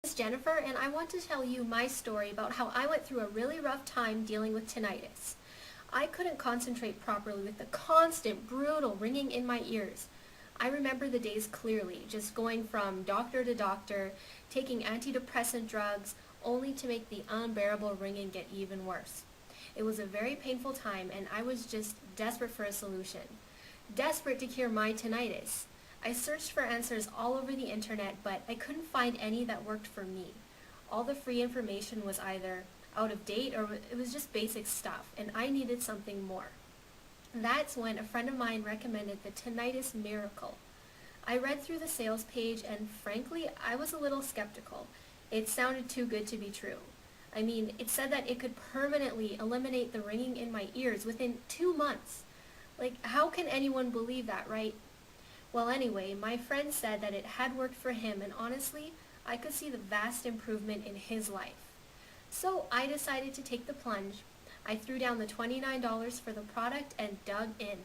It's Jennifer, and I want to tell you my story about how I went through a really rough time dealing with tinnitus. I couldn't concentrate properly with the constant, brutal ringing in my ears. I remember the days clearly, just going from doctor to doctor, taking antidepressant drugs, only to make the unbearable ringing get even worse. It was a very painful time, and I was just desperate for a solution. Desperate to cure my tinnitus. I searched for answers all over the internet, but I couldn't find any that worked for me. All the free information was either out of date or it was just basic stuff, and I needed something more. That's when a friend of mine recommended the Tinnitus Miracle. I read through the sales page, and frankly, I was a little skeptical. It sounded too good to be true. I mean, it said that it could permanently eliminate the ringing in my ears within 2 months. Like, how can anyone believe that, right? Well, anyway, my friend said that it had worked for him, and honestly, I could see the vast improvement in his life. So I decided to take the plunge. I threw down the $29 for the product and dug in.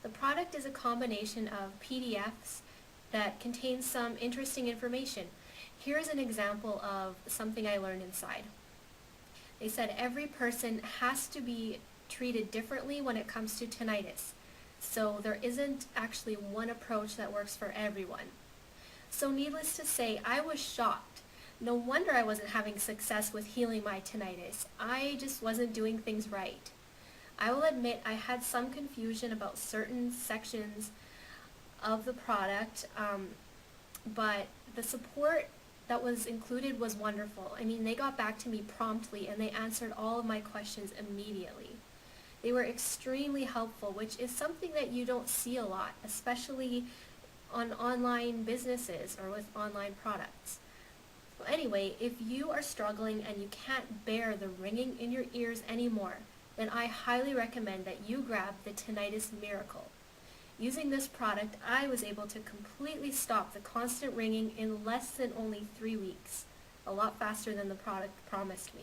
The product is a combination of PDFs that contains some interesting information. Here's an example of something I learned inside. They said every person has to be treated differently when it comes to tinnitus. So there isn't actually one approach that works for everyone. So needless to say, I was shocked. No wonder I wasn't having success with healing my tinnitus. I just wasn't doing things right. I will admit I had some confusion about certain sections of the product, but the support that was included was wonderful. I mean, they got back to me promptly and they answered all of my questions immediately. They were extremely helpful, which is something that you don't see a lot, especially on online businesses or with online products. Well, anyway, if you are struggling and you can't bear the ringing in your ears anymore, then I highly recommend that you grab the Tinnitus Miracle. Using this product, I was able to completely stop the constant ringing in less than only 3 weeks, a lot faster than the product promised me.